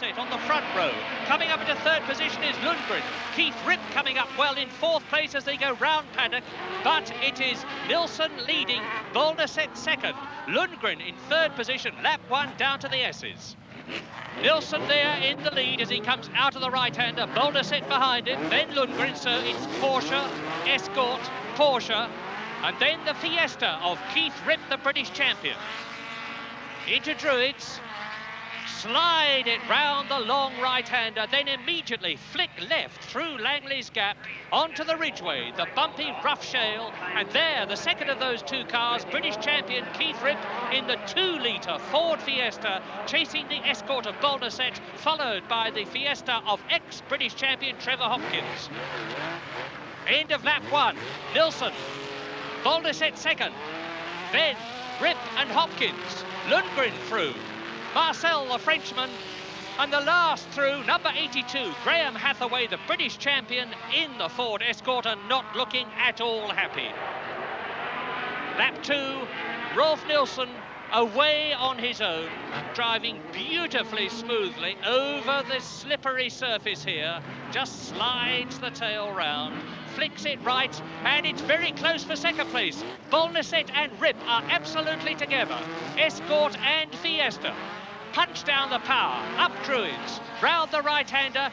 Bolderset on the front row. Coming up into third position is Lundgren. Keith Ripp coming up well in fourth place as they go round paddock, but it is Nilsson leading, Bolderset second. Lundgren in third position, lap 1 down to the S's. Nilsson there in the lead as he comes out of the right-hander, Bolderset behind him, then Lundgren, so it's Porsche, Escort, Porsche, and then the Fiesta of Keith Ripp, the British champion. Into Druids, slide it round the long right-hander, then immediately flick left through Langley's Gap onto the Ridgeway, the bumpy rough shale, and there the second of those two cars, British champion Keith Ripp in the 2-litre Ford Fiesta, chasing the Escort of Bolderset, followed by the Fiesta of ex-British champion Trevor Hopkins. End of lap 1, Nilsson, Bolderset second, then Ripp and Hopkins, Lundgren through, Marcel the Frenchman, and the last through, number 82, Graham Hathaway, the British champion in the Ford Escort, and not looking at all happy. Lap 2, Rolf Nilsson away on his own, driving beautifully smoothly over the slippery surface here, just slides the tail round, flicks it right, and it's very close for second place. Bolderset and Ripp are absolutely together. Escort and Fiesta. Punch down the power, up Druids, round the right-hander,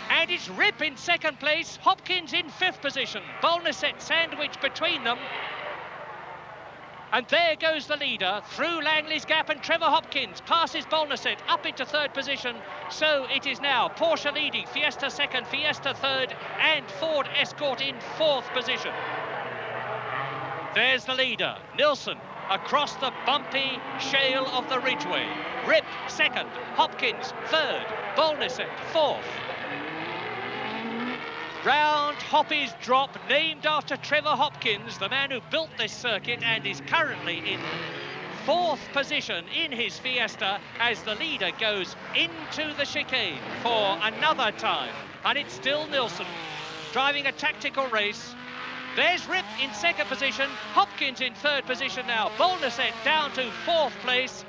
and it's Ripp in second place, Hopkins in fifth position, Bolderset sandwiched between them, and there goes the leader through Langley's Gap, and Trevor Hopkins passes Bolderset up into third position, so it is now Porsche leading, Fiesta second, Fiesta third, and Ford Escort in fourth position. There's the leader, Nilsson, across the bumpy shale of the Ridgeway. Ripp second, Hopkins third, Bolderset fourth. Round Hoppy's Drop, named after Trevor Hopkins, the man who built this circuit and is currently in fourth position in his Fiesta as the leader goes into the chicane for another time. And it's still Nilsson driving a tactical race. There's Ripp in second position, Hopkins in third position now, Bolderset down to fourth place,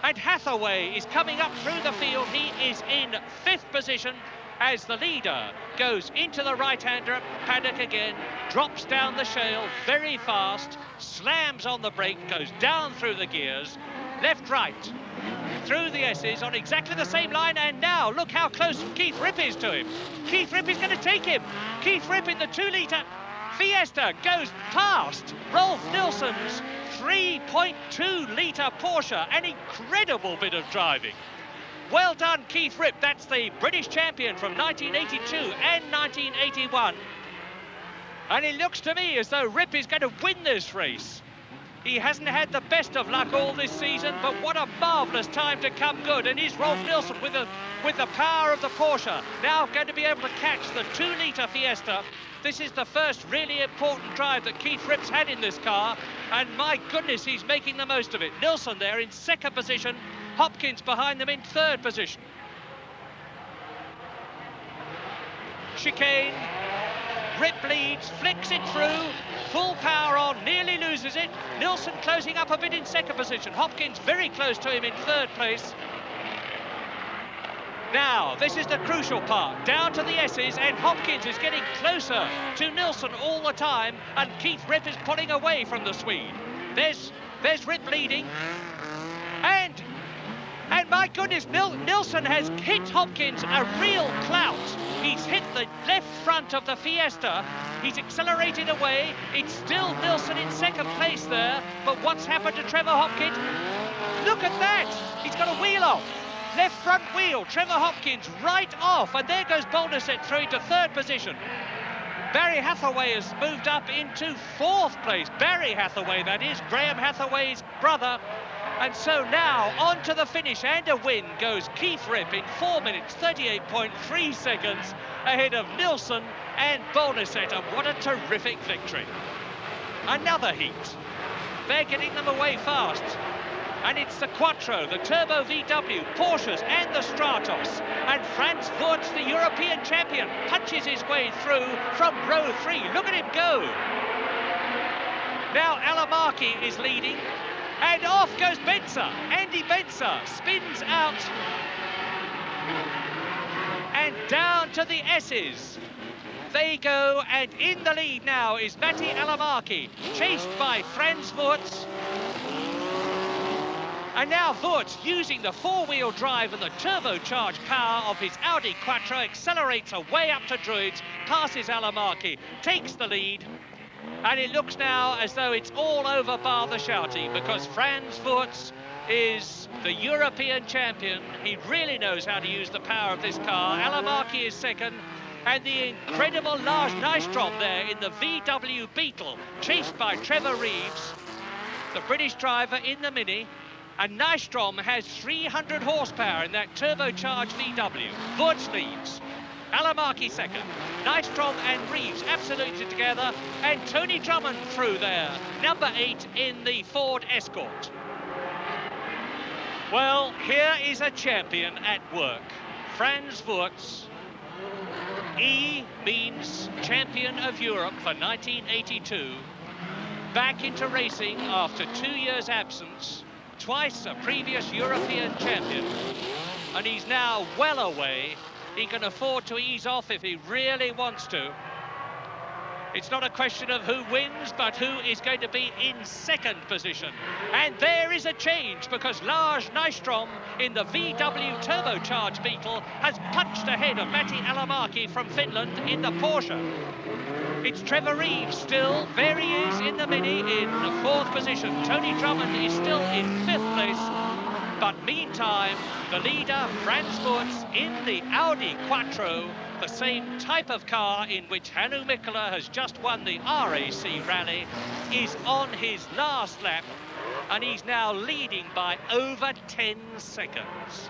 and Hathaway is coming up through the field. He is in fifth position as the leader goes into the right-hander paddock again, drops down the shale very fast, slams on the brake, goes down through the gears, left-right, through the S's on exactly the same line, and now look how close Keith Ripp is to him. Keith Ripp is going to take him. Keith Ripp in the 2-litre Fiesta goes past Rolf Nilsson's 3.2-litre Porsche. An incredible bit of driving. Well done, Keith Ripp. That's the British champion from 1982 and 1981. And it looks to me as though Ripp is going to win this race. He hasn't had the best of luck all this season, but what a marvellous time to come good. And is Rolf Nilsson with the power of the Porsche now going to be able to catch the 2-litre Fiesta. This is the first really important drive that Keith Ripp's had in this car, and my goodness, he's making the most of it. Nilsson there in second position, Hopkins behind them in third position. Chicane, Ripp leads, flicks it through, full power on, nearly loses it. Nilsson closing up a bit in second position, Hopkins very close to him in third place. Now, this is the crucial part, down to the S's, and Hopkins is getting closer to Nilsson all the time, and Keith Ripp is pulling away from the Swede. There's Ripp leading, and my goodness, Nilsson has hit Hopkins a real clout. He's hit the left front of the Fiesta, he's accelerated away, it's still Nilsson in second place there, but what's happened to Trevor Hopkins? Look at that, he's got a wheel off. Left front wheel, Trevor Hopkins right off, and there goes Bolderset through to third position. Barry Hathaway has moved up into fourth place. Barry Hathaway, that is, Graham Hathaway's brother. And so now on to the finish, and a win goes Keith Ripp in 4 minutes 38.3 seconds ahead of Nilsson and Bolderset, and what a terrific victory. Another heat. They're getting them away fast. And it's the Quattro, the Turbo VW, Porsches and the Stratos. And Franz Wurz, the European champion, punches his way through from row 3. Look at him go. Now Alamarki is leading. And off goes Benzer. Andy Benzer spins out to the S's. They go, and in the lead now is Matti Alamarki, chased by Franz Wurz. And now Wurz, using the four-wheel drive and the turbocharged power of his Audi Quattro, accelerates away up to Druids, passes Alamarki, takes the lead. And it looks now as though it's all over bar the shouting, because Franz Wurz is the European champion. He really knows how to use the power of this car. Alamarki is second. And the incredible Lars Nystrom there in the VW Beetle, chased by Trevor Reeves, the British driver in the Mini. And Nystrom has 300 horsepower in that turbocharged VW. Wurz leads. Alamarki second. Nystrom and Reeves absolutely together. And Tony Drummond through there, number 8 in the Ford Escort. Well, here is a champion at work. Franz Wurz. E means champion of Europe for 1982. Back into racing after 2 years' absence. Twice a previous European champion. And he's now well away. He can afford to ease off if he really wants to. It's not a question of who wins, but who is going to be in second position. And there is a change, because Lars Nystrom in the VW turbocharged Beetle has punched ahead of Matti Alamarki from Finland in the Porsche. It's Trevor Reeves still. There he is in the Mini in the fourth position. Tony Drummond is still in fifth place. But meantime, the leader, Franz Wurz, in the Audi Quattro, the same type of car in which Hannu Mikkola has just won the RAC rally, is on his last lap, and he's now leading by over 10 seconds.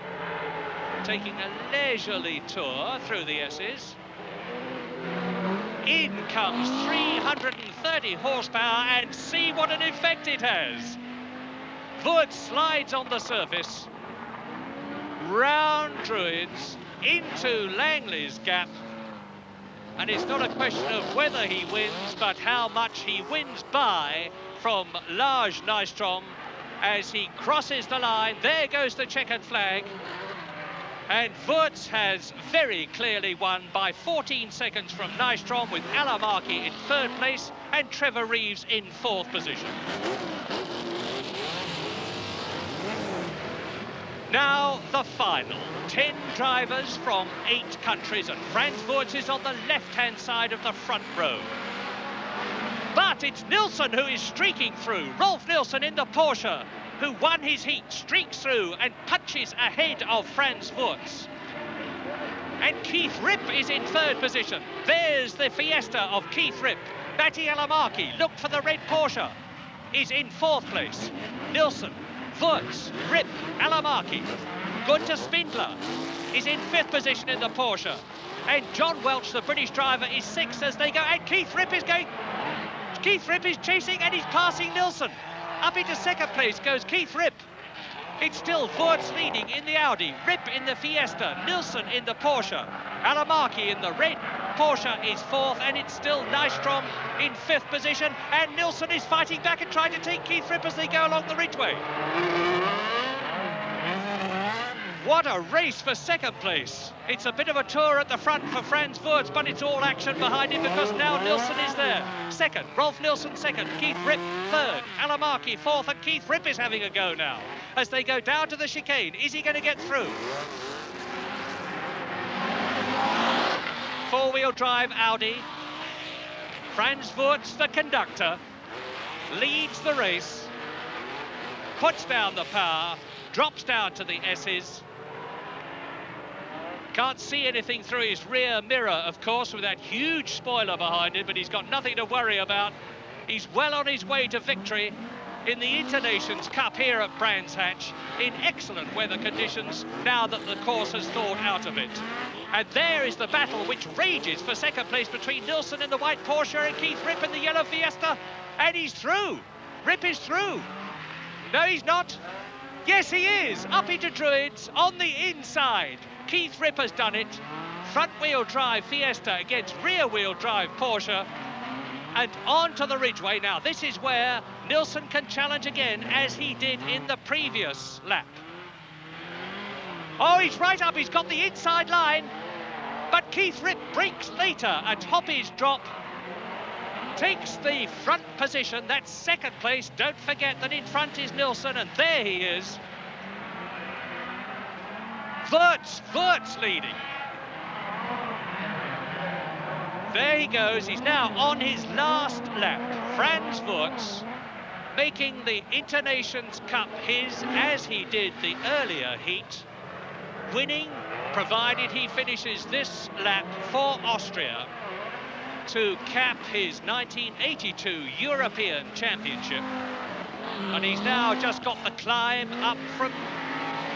Taking a leisurely tour through the S's. In comes 330 horsepower, and see what an effect it has. Wurz slides on the surface, round Druids, into Langley's gap, and it's not a question of whether he wins, but how much he wins by from Lars Nystrom as he crosses the line. There goes the checkered flag, and Wurz has very clearly won by 14 seconds from Nystrom, with Alamarki in third place and Trevor Reeves in fourth position. Now the final, 10 drivers from 8 countries, and Franz Wurz is on the left-hand side of the front row. But it's Nilsson who is streaking through. Rolf Nilsson in the Porsche, who won his heat, streaks through and punches ahead of Franz Wurz. And Keith Ripp is in third position. There's the Fiesta of Keith Ripp. Matti Alamarki, look for the red Porsche, is in fourth place. Nilsson, Wurz, Ripp, Alamarki. Gunter Spindler is in fifth position in the Porsche. And John Welch, the British driver, is sixth as they go. And Keith Ripp is going. Keith Ripp is chasing and he's passing Nilsson. Up into second place goes Keith Ripp. It's still Wurz leading in the Audi, Ripp in the Fiesta, Nilsson in the Porsche. Alamarki in the red Porsche is fourth, and it's still Nystrom in fifth position, and Nilsson is fighting back and trying to take Keith Ripp as they go along the ridgeway. What a race for second place. It's a bit of a tour at the front for Franz Wurz, but it's all action behind him, because now Nilsson is there. Second, Rolf Nilsson second, Keith Ripp third, Alamarki fourth, and Keith Ripp is having a go now as they go down to the chicane. Is he going to get through? Four-wheel drive Audi. Franz Wurz, the conductor, leads the race, puts down the power, drops down to the S's. Can't see anything through his rear mirror, of course, with that huge spoiler behind him, but he's got nothing to worry about. He's well on his way to victory in the Internations Cup here at Brands Hatch, in excellent weather conditions, now that the course has thawed out a bit. And there is the battle which rages for second place between Nilsson in the white Porsche and Keith Ripp in the yellow Fiesta. And he's through. Ripp is through. No, he's not. Yes, he is. Up into Druids on the inside. Keith Ripp has done it. Front-wheel drive Fiesta against rear-wheel drive Porsche. And on to the ridgeway. Now, this is where Nilsson can challenge again, as he did in the previous lap. Oh, he's right up. He's got the inside line. But Keith Ripp breaks later, and Hoppy's drop takes the front position. That's second place. Don't forget that in front is Nilsson, and there he is. Wirtz leading. There he goes. He's now on his last lap. Franz Wirtz making the Internations Cup his, as he did the earlier heat, winning, provided he finishes this lap for Austria to cap his 1982 European Championship. And he's now just got the climb up from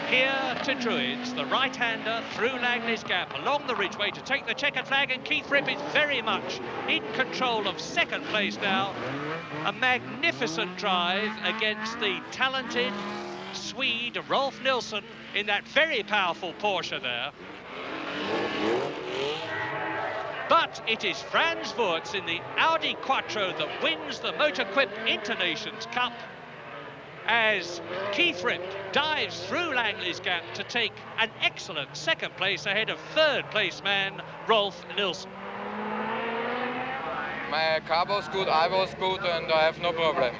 here to Druids, the right-hander through Langley's Gap along the Ridgeway to take the checkered flag, and Keith Ripp is very much in control of second place now. A magnificent drive against the talented Swede Rolf Nilsson in that very powerful Porsche there. But it is Franz Wirtz in the Audi Quattro that wins the Motorquip Internations Cup, as Keith Ripp dives through Langley's Gap to take an excellent second place ahead of third place man Rolf Nilsson. My car was good, I was good, and I have no problem.